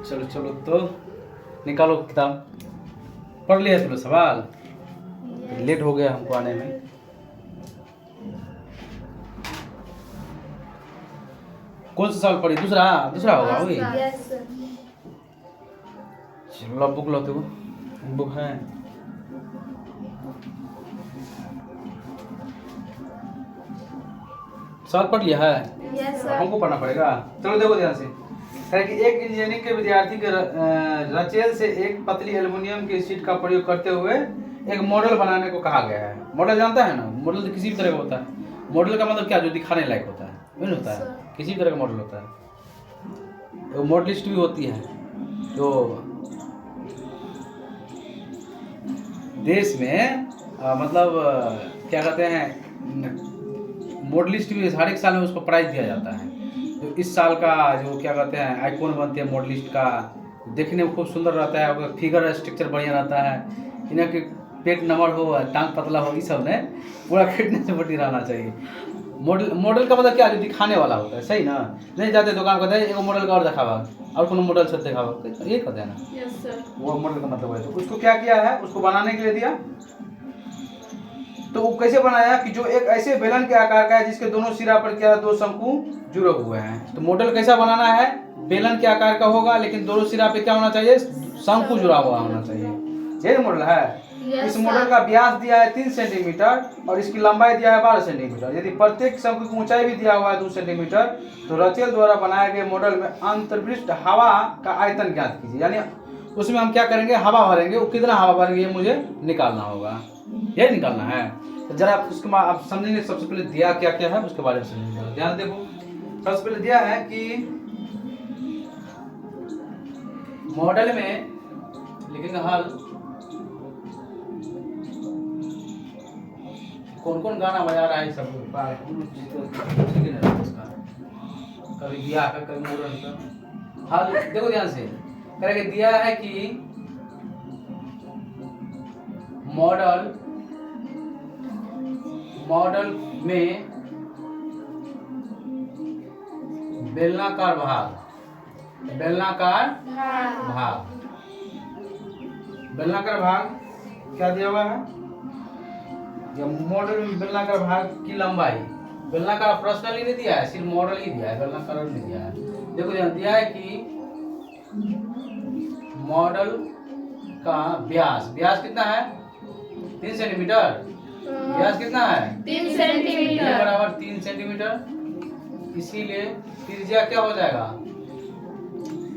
चलो चलो तो निकालो किताब। पढ़ लिया तुमने सवाल? लेट हो गया हमको आने में। कौन सा सवाल पढ़ी? दूसरा दूसरा होगा वही। Yes sir. चलो लो बुक लो, तो बुक है। सवाल पढ़ लिया है? Yes sir. हमको पढ़ना पड़ेगा। चलो देखो ध्यान से। है कि एक इंजीनियरिंग के विद्यार्थी के रचेल से एक पतली एल्युमिनियम की शीट का प्रयोग करते हुए एक मॉडल बनाने को कहा गया है। मॉडल जानता है ना? मॉडल तो किसी भी तरह का होता है। मॉडल का मतलब क्या? जो दिखाने लायक होता है, नहीं होता है? किसी भी तरह का मॉडल होता है। वो मॉडलिस्ट भी होती है जो देश में क्या कहते हैं, मॉडलिस्ट भी हर एक साल में उसको प्राइज दिया जाता है। तो इस साल का जो क्या कहते हैं आइकॉन बनते हैं मॉडलिस्ट का, देखने में खूब सुंदर रहता है, उसका फिगर स्ट्रक्चर बढ़िया रहता है, इन्हें कि पेट नंबर हो, टांग पतला हो, ये सब ने पूरा फिटनेस बॉडी रहना चाहिए। मॉडल का मतलब क्या? जो दिखाने वाला होता है, सही ना? नहीं जाते दुकान कहते हैं एगो मॉडल का और दिखावा और कोनो मॉडल से दिखावा, ये कहते हैं ना। Yes sir. वो मॉडल का मतलब है। तो उसको क्या किया है? उसको बनाने के लिए दिया। तो वो कैसे बनाया कि जो एक ऐसे बेलन के आकार का है जिसके दोनों सिरा पर क्या दो शंकु जुड़े हुए हैं। तो मॉडल कैसा बनाना है? बेलन के आकार का होगा, लेकिन दोनों सिरा पे क्या होना चाहिए? शंकु जुड़ा हुआ होना चाहिए। ये मॉडल है। इस मॉडल का व्यास दिया है 3 सेंटीमीटर और इसकी लंबाई दिया है 12 सेंटीमीटर। यदि प्रत्येक शंकु की ऊंचाई भी दिया हुआ है 2 सेंटीमीटर, तो रचेल द्वारा बनाए गए मॉडल में अंतर्पृष्ठ हवा का आयतन ज्ञात कीजिए। यानी उसमें हम क्या करेंगे? हवा भरेंगे। वो कितना हवा भरेंगे ये मुझे निकालना होगा, ये निकालना है। तो जरा उसके बाद आप समझेंगे। सबसे पहले दिया क्या क्या है उसके बारे में समझेंगे। ध्यान देखो, सबसे पहले दिया है कि मॉडल में लिखेंगे हल। कौन कौन गाना बजा रहा है सब कभी दिया का, कभी मॉडल का। हल देखो ध्यान से करेंगे। दिया है कि मॉडल में बेलनाकार भाग, बेलनाकार भाग क्या दिया हुआ है? मॉडल में बेलनाकार भाग की लंबाई, बेलनाकार पर्सनली नहीं दिया है, सिर्फ मॉडल ही दिया है, बेलनाकार नहीं दिया है। देखो यहाँ दिया है कि मॉडल का व्यास कितना है? 3 सेंटीमीटर। व्यास कितना है? 3 सेंटीमीटर बराबर 3 सेंटीमीटर। इसीलिए त्रिज्या क्या हो जाएगा?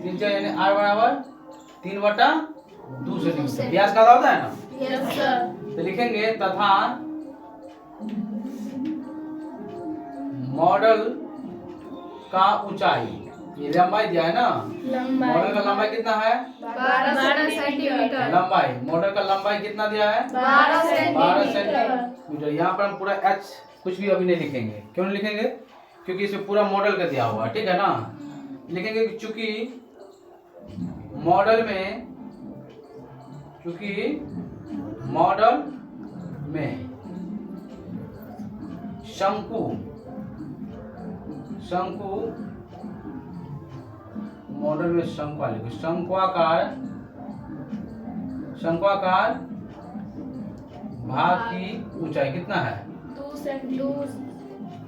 त्रिज्या यानी r बराबर 3/2 सेंटीमीटर। व्यास का होता है ना? Yes sir. तो लिखेंगे तथा मॉडल का ऊंचाई, ये लंबाई दिया है ना? मॉडल का लंबाई कितना है? 12 सेंटीमीटर। लंबाई, मॉडल का लंबाई कितना दिया है? 12 12 सेंटीमीटर। सेंटीमीटर। यहाँ पर हम पूरा h कुछ भी अभी नहीं लिखेंगे। क्यों नहीं लिखेंगे? क्योंकि इसमें पूरा मॉडल का दिया हुआ है, ठीक है ना? लिखेंगे चूंकि मॉडल में शंकु मॉडल में शंक्वाकार भाग की ऊंचाई कितना है? 2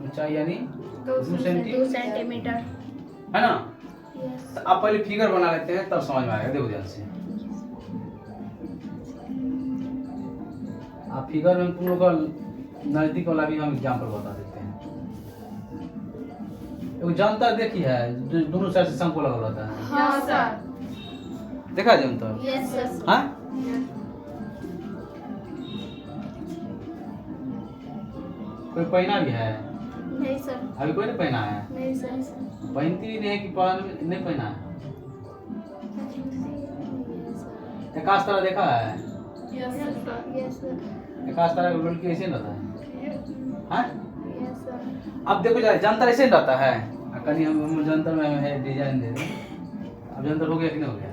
ऊंचाई यानी 2 सेंटीमीटर है ना? तो आप पहले फिगर बना लेते हैं तब समझ में आएगा। देखो ध्यान से, आप फिगर में तुम लोग का नजदीक वाला भी हम एग्जाम्पल बता देते हैं। एक जंतर देखी है, दोनों साइड से शंकु लगा रहता है। हाँ सर। देखा जंतर? Yes sir. हाँ, कोई पहना भी है? नहीं सर। अभी कोई नहीं पहना है? नहीं सर। पहनती भी नहीं है कि नहीं पहना है? एकाश तरह देखा है? Yes sir. एकाश तरह का लड़की ऐसे रहता है। हाँ? Yes sir. अब देखो जंतर ऐसे रहता है। कल हम जंतर में है डिजाइन दे दें। अब जंतर हो गया कि नहीं हो गया?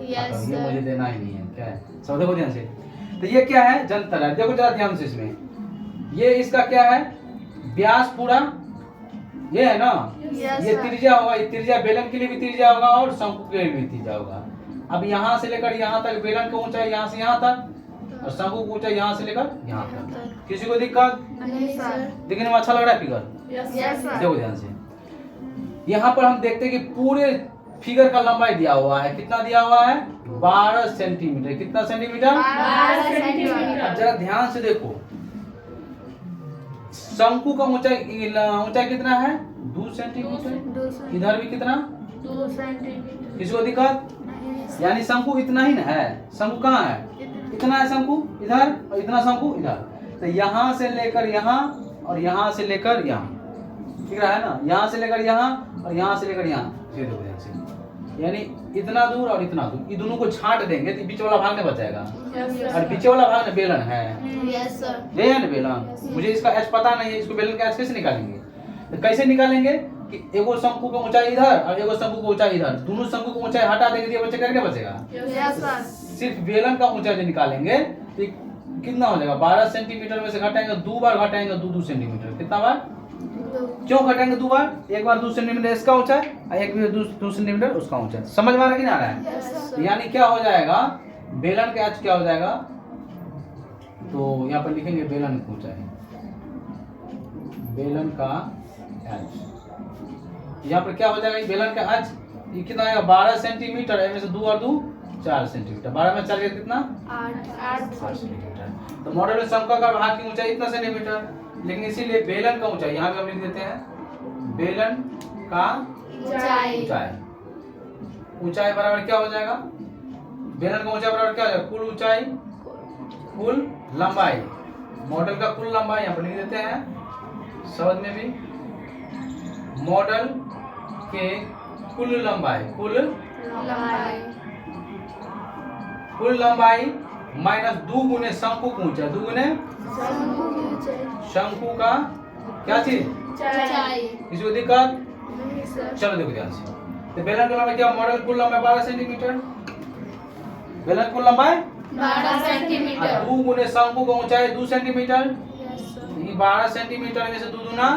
यस ये सर। मुझे देना ही नहीं है। क्या है सब? देखो ध्यान से। तो ये क्या है? जंतर है। देखो जरा ध्यान से इसमें। ये इसका क्या है? व्यास पूरा ये है ना, Yes, ये sir. त्रिज्या होगा, ये त्रिज्या बेलन के लिए भी त्रिज्या होगा और शंकु के लिए भी त्रिज्या होगा। अब यहाँ से लेकर यहाँ तक बेलन का ऊंचाई यहाँ से यहाँ तक और शंकु की ऊंचाई यहाँ से लेकर यहाँ तक। किसी को दिक्कत? नहीं सर। देखने में अच्छा लग रहा है फिगर? Yes sir. देखो ध्यान से, यहाँ पर हम देखते हैं कि पूरे फिगर का लंबाई दिया हुआ है। कितना दिया हुआ है? 12 सेंटीमीटर। कितना सेंटीमीटर? 12 सेंटीमीटर। अब जरा ध्यान से देखो, शंकु का ऊंचाई कितना है? 2 सेंटीमीटर। इधर भी कितना? 2 सेंटीमीटर। किसी को दिक्कत? नहीं सर। यानी शंकु इतना ही ना है। शंकु कहाँ है? इतना है शंकु इधर और इतना शंकु इधर। तो यहाँ से लेकर यहाँ और यहाँ से लेकर यहाँ, ठीक रहा है ना? यहाँ से लेकर यहाँ और यहाँ से लेकर यहाँ, ये देखो ध्यान से, यानी इतना दूर और इतना दूर, ये दोनों को छांट देंगे तो बीच वाला भाग नहीं बचेगा। और पीछे वाला भाग ना बेलन है, यस सर। ये है ना बेलन। मुझे इसका एच पता नहीं है, इसको बेलन का एच कैसे निकालेंगे? तो कैसे निकालेंगे कि एगो शंकु का ऊंचाई इधर और एगो शंकु का ऊंचाई इधर, दोनों शंकु का ऊंचाई हटा देंगे तो ये बचेगा कि नहीं बचेगा? Yes sir. सिर्फ बेलन का ऊंचाई जो निकालेंगे तो ये कितना हो जाएगा? 12 सेंटीमीटर में से घटाएंगे 2 बार, घटाएंगे 2 सेंटीमीटर। कितना बार? क्यों घटाएंगे 2 बार? एक बार 2 सेंटीमीटर इसका ऊंचाई और एक बार 2 सेंटीमीटर उसका ऊंचाई। समझ में आ रहा है कि नहीं आ रहा है? Yes sir. यानी क्या हो जाएगा? बेलन का एच क्या हो जाएगा? तो यहाँ पर लिखेंगे बेलन की ऊंचाई, बेलन का एच। यहाँ पर क्या हो जाएगा? बेलन का एच ये कितना आएगा? 12 सेंटीमीटर। इनमें से 2 और 2 4 सेंटीमीटर। 12 में 4 कितना? 8 सेंटीमीटर। तो मॉडल में शंकु का भाग की ऊंचाई इतना सेंटीमीटर, लेकिन इसीलिए बेलन का ऊंचाई यहाँ पे हम लिख देते हैं बेलन का ऊंचाई। ऊंचाई बराबर क्या हो जाएगा? बेलन का ऊंचाई बराबर क्या हो जाएगा? कुल ऊंचाई कुल लंबाई। मॉडल का कुल लंबाई यहाँ पर लिख देते हैं शब्द में भी, मॉडल के कुल लंबाई, कुल लंबाई माइनस 2 गुने शंकु की ऊंचाई, 2 गुने शंकु का क्या चीज? ऊंचाई। किसी को दिक्कत? नहीं सर। चलो देखो ध्यान से, तो बेलन का लंबाई क्या? मॉडल कुल लंबाई 12 सेंटीमीटर, बेलन कुल लंबाई 12 सेंटीमीटर। 2 गुने शंकु का ऊंचाई 2 सेंटीमीटर। Yes sir. ये 12 सेंटीमीटर में से 2 दूना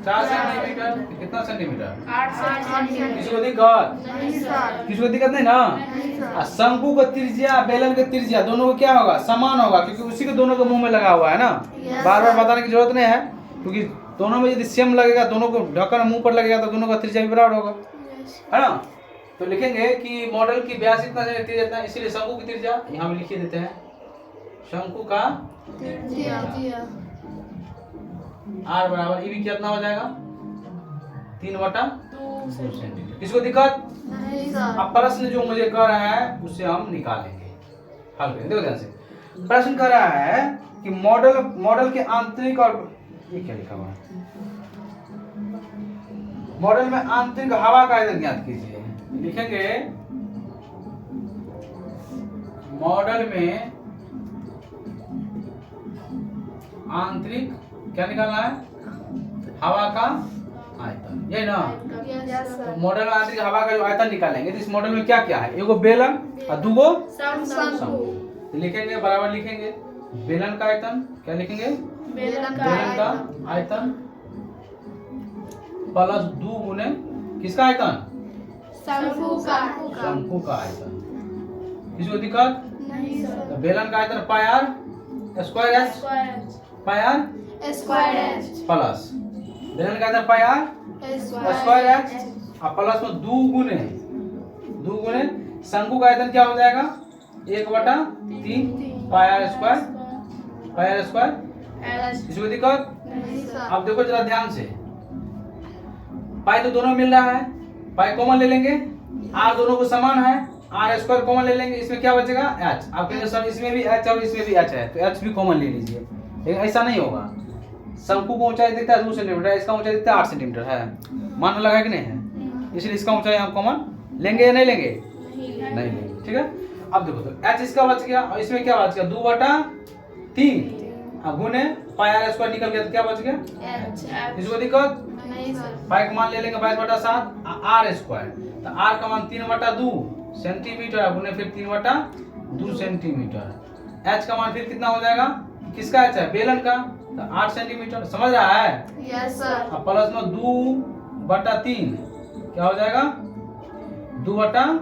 4 सेंटीमीटर। कितना सेंटीमीटर? 8 सेंटीमीटर। किसी को दिक्कत? नहीं सर। किसी को दिक्कत नहीं ना? नहीं सर। और शंकु का त्रिज्या बेलन का त्रिज्या दोनों को क्या होगा? समान होगा, क्योंकि उसी के दोनों के मुंह में लगा हुआ है ना। Yes, बार बार sir. बताने की जरूरत नहीं है, क्योंकि दोनों में यदि सेम लगेगा, दोनों को ढक्कन मुंह पर लगेगा तो दोनों का त्रिज्या भी बराबर होगा, है ना? तो लिखेंगे कि मॉडल की व्यास इतना से त्रिज्या इतना, इसीलिए शंकु की त्रिज्या यहाँ में लिख देते हैं। शंकु का त्रिज्या। आर बराबर ई भी कितना हो जाएगा? 3/2 सेंटीमीटर। किसको दिक्कत? नहीं सर। अब प्रश्न जो मुझे कर रहा है उसे हम निकालेंगे, हल करेंगे। देखो ध्यान से, प्रश्न कर रहा है कि मॉडल के आंतरिक और ये क्या लिखा हुआ है? मॉडल में आंतरिक हवा का आयतन ज्ञात कीजिए। लिखेंगे मॉडल में आंतरिक क्या निकालना है? हवा का आयतन, यही ना? Yes sir. मॉडल में आंतरिक हवा का जो आयतन निकालेंगे तो इस मॉडल में क्या क्या है? एगो बेलन और दूगो शंकु। तो लिखेंगे बराबर, लिखेंगे बेलन का आयतन, क्या लिखेंगे? बेलन बेलन का आयतन प्लस 2 गुने किसका आयतन? शंकु का। शंकु का आयतन। किसी को दिक्कत? नहीं तो सर। बेलन का आयतन pi R square H, pi R square H. Plus बेलन का आयतन पाई आर स्क्वायर एच और प्लस में 2 गुने शंकु का आयतन क्या हो जाएगा? 1/3 पाई आर स्क्वायर। किसी को दिक्कत? नहीं सर। अब देखो जरा ध्यान से, पाई तो दोनों मिल रहा है, पाई कॉमन ले लेंगे, आर दोनों को समान है, आर स्क्वायर कॉमन ले लेंगे, इसमें क्या बचेगा? एच। आप कहेंगे सर इसमें भी एच और इसमें भी एच है, तो एच भी कॉमन ले लीजिए, लेकिन ऐसा नहीं होगा। शंकु को ऊंचाई दिखता है 2 सेंटीमीटर, इसका ऊंचाई दिखता है 8 सेंटीमीटर है, मान लगा कि नहीं है? इसलिए इसका ऊंचाई हम कॉमन लेंगे या नहीं लेंगे? नहीं लेंगे, ठीक है। अब देखो तो एच इसका बच गया और इसमें क्या बच गया? 2/3 गुने पाई आर स्क्वायर निकल गया तो क्या बच गया? एच। किसी को दिक्कत? नहीं सर। पाई का मान ले लेंगे 22/7 आर स्क्वायर, तो आर का मान 3/2 सेंटीमीटर गुने फिर 3/2 सेंटीमीटर। एच का मान फिर कितना हो जाएगा? किसका एच है? बेलन का, तो 8 सेंटीमीटर, समझ रहा है। Yes sir. अब प्लस में 2/3 क्या हो जाएगा, 2/3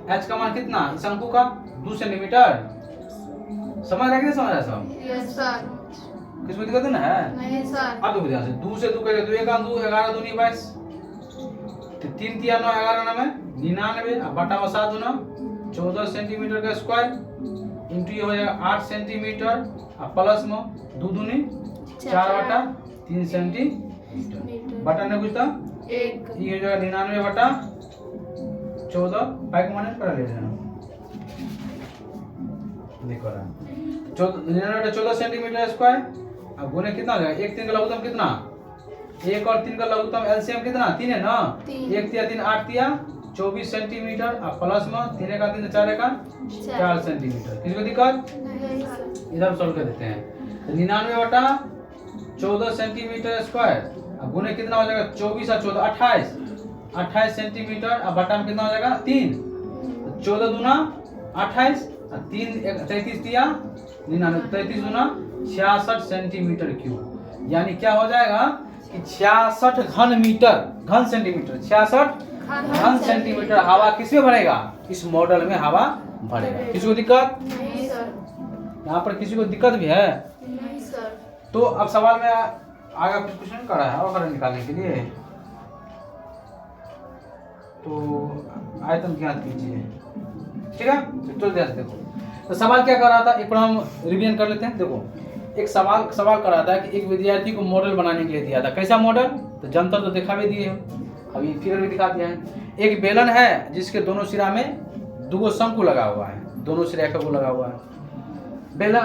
h का मान कितना, इस शंकु का 2 सेंटीमीटर। समझ रहा है कि नहीं समझ रहा सब, यस सर। किसको दिक्कत है ना है। नहीं सर। अब देखो ध्यान से, 2 से 2 करेगा, 2 1 2 11 2 22, तो 3 3 9 11 9 99, अब बटा में 7 गुना 14 सेंटीमीटर का स्क्वायर इंटू ये हो जाएगा 8 सेंटीमीटर, अब प्लस में 2 दूनी 4/3 सेंटीमीटर, बटा ने कुछ था 1। ये हो जाएगा 99/14, 5 माइनस कर लेते हैं, देखो रहा 99/14 सेंटीमीटर स्क्वायर। अब गुने कितना हो जाएगा, 1 3 का लघुत्तम कितना, 1 और 3 का लघुत्तम एलसीएम कितना, 3 है ना, 1 3 3 8 3 24 सेंटीमीटर, अब प्लस में 3 का 3 4 का 4 सेंटीमीटर। किसको दिक्कत, नहीं सर। इधर सॉल्व कर देते हैं, तो 99/14 सेंटीमीटर स्क्वायर, अब गुने कितना हो जाएगा, 24 और 14 28 सेंटीमीटर, अब बटा में कितना हो जाएगा 3, 14 दूना 28 और 3 33 दिया 99, 33 दूना 66 सेंटीमीटर क्यूब, यानी क्या हो जाएगा कि 66 घन सेंटीमीटर, 66 घन सेंटीमीटर हवा किसमें भरेगा, इस मॉडल में हवा भरेगा। किसी को दिक्कत, नहीं सर। यहाँ पर किसी को दिक्कत भी है। नहीं सर। तो अब सवाल में आगे कुछ क्वेश्चन करा है और निकालने के लिए, तो आयतन ज्ञात कीजिए, ठीक है। तो ध्यान से देखो, तो सवाल क्या कर रहा था, एक बार हम रिवीजन कर लेते हैं। देखो एक सवाल कर रहा था कि एक विद्यार्थी को मॉडल बनाने के लिए दिया था, कैसा मॉडल, तो जंतर तो दिखा भी दिए, अभी फिगर भी दिखा दिया है। एक बेलन है जिसके दोनों सिरा में 2 शंकु लगा हुआ है, दोनों सिरा एक लगा हुआ है। बेलन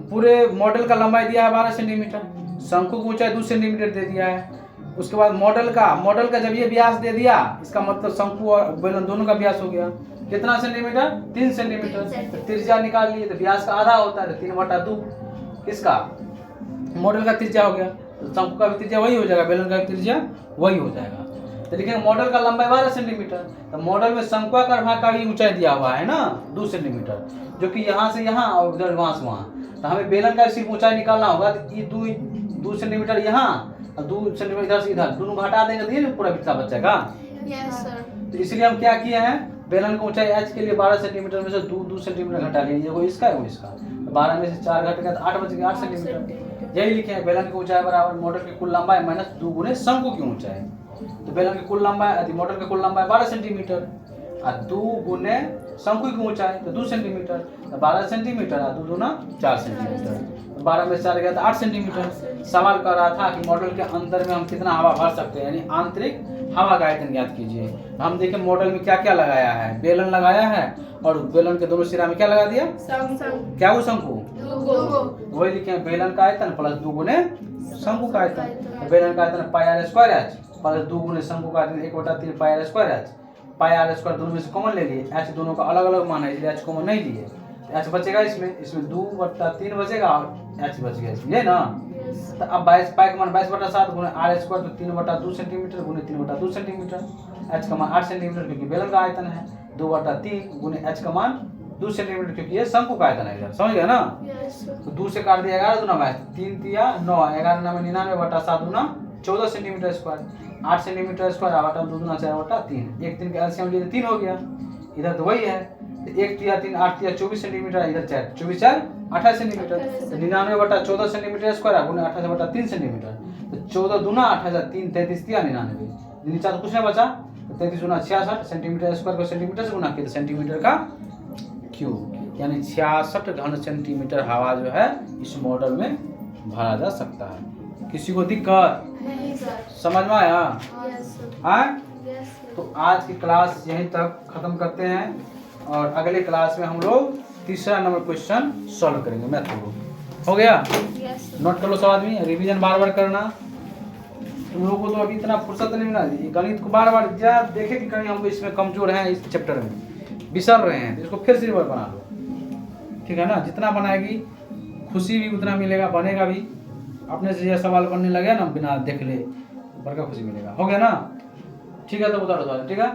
पूरे मॉडल का लंबाई दिया है 12 सेंटीमीटर, शंकु की ऊंचाई 2 सेंटीमीटर दे दिया है। उसके बाद मॉडल का जब ये व्यास दे दिया, इसका मतलब शंकु और बेलन दोनों का व्यास हो गया कितना सेंटीमीटर, 3 सेंटीमीटर। त्रिज्या निकाल लिए, तो व्यास का आधा होता है, तो 3/2 किसका, मॉडल का त्रिज्या हो गया, तो शंकु का भी त्रिज्या वही हो जाएगा, बेलन का भी त्रिज्या वही हो जाएगा। तो लेकिन मॉडल का लंबाई 12 सेंटीमीटर, तो मॉडल में शंक्वाकार भाग का भी ऊंचाई दिया हुआ है ना 2 सेंटीमीटर, जो कि यहाँ से यहाँ और उधर वहाँ से वहाँ। तो हमें बेलन का सिर्फ ऊंचाई निकालना होगा, तो ये 2 सेंटीमीटर यहाँ और 2 सेंटीमीटर इधर से इधर, दोनों को हटा देंगे तो ये पूरा बिस्सा बचेगा। Yes sir. तो इसलिए हम क्या किए हैं, बेलन की ऊंचाई h के लिए 12 सेंटीमीटर में से 2 सेंटीमीटर घटा लिए, वो इसका है वो इसका, तो 12 में से 4 घट गया तो 8 बच गया, 8 सेंटीमीटर। यही लिखे हैं, बेलन की ऊंचाई बराबर मॉडल की कुल लंबाई माइनस 2 गुने शंकु की ऊंचाई। तो बेलन की कुल लंबाई, मॉडल की कुल लंबाई 12 सेंटीमीटर और 2 गुने शंकु की ऊंचाई तो 2 सेंटीमीटर, तो 12 सेंटीमीटर और 2 दूना 4 सेंटीमीटर, तो 12 में से 4 गया तो 8 सेंटीमीटर। सवाल कर रहा था कि मॉडल के अंदर में हम कितना हवा भर सकते हैं, यानी आंतरिक हवा का आयतन ज्ञात कीजिए। हम देखें मॉडल में क्या क्या लगाया है, बेलन लगाया है और बेलन के दोनों सिरा में क्या लगा दिया, क्या वो शंकु, वही लिखे हैं, बेलन का आयतन प्लस 2 गुने शंकु का आयतन। तो बेलन का आयतन पाई r स्क्वायर h प्लस 2 गुने शंकु का आयतन 1/3 पाई r स्क्वायर h। पाई r स्क्वायर दोनों में से कॉमन ले लिए, h दोनों का अलग अलग मान है इसलिए h कॉमन नहीं लिए, h बचेगा इसमें 2/3 बचेगा और h बच गया इसमें, ये ना। तो अब 22 पाई का मान 22/7 गुने r स्क्वायर, तो 3/2 सेंटीमीटर गुने 3/2 सेंटीमीटर, h का मान 8 सेंटीमीटर क्योंकि बेलन का आयतन है, 2/3 गुने h का मान 2 सेंटीमीटर क्योंकि ये शंकु का आयतन है इधर, समझ गया ना। तो 2 से काट दिया 11 दूना 22, 3 3 9 11 9 99/7 दूना 14 सेंटीमीटर स्क्वायर, 8 सेंटीमीटर स्क्वायर बटा 2 दूना 4/3, 1 3 का एलसीएम लिए 3 हो गया, इधर तो वही है, 1 3 3 8 3 24 सेंटीमीटर, इधर 4 24 4 28 सेंटीमीटर, तो 99/14 सेंटीमीटर स्क्वायर गुने 28/3 सेंटीमीटर, तो 14 दूना 28 3 33 3 99, नीचे तो कुछ नहीं बचा, तो 33 दूना 66 सेंटीमीटर स्क्वायर को सेंटीमीटर से गुना किया तो सेंटीमीटर का क्यूब, यानी 66 घन सेंटीमीटर हवा जो है इस मॉडल में भरा जा सकता है। किसी को दिक्कत, नहीं सर। समझ में आया, यस सर। हाँ। Yes sir. तो आज की क्लास यहीं तक खत्म करते हैं और अगले क्लास में हम लोग तीसरा नंबर क्वेश्चन सॉल्व करेंगे मैथ को। हो गया, यस सर। नोट कर लो सब आदमी, रिवीजन बार बार करना। तुम लोगों को तो अभी इतना फुर्सत नहीं मिला, गणित को बार बार जा देखे कि कहीं हम इसमें कमजोर हैं, इस चैप्टर में बिसर रहे हैं, तो इसको फिर से रिवर बना लो, ठीक है ना। जितना बनाएगी खुशी भी उतना मिलेगा, बनेगा भी, अपने से यह सवाल बनने लगे ना बिना देख ले, बड़का खुशी मिलेगा। हो गया ना, ठीक है, तो बता दो, ठीक है।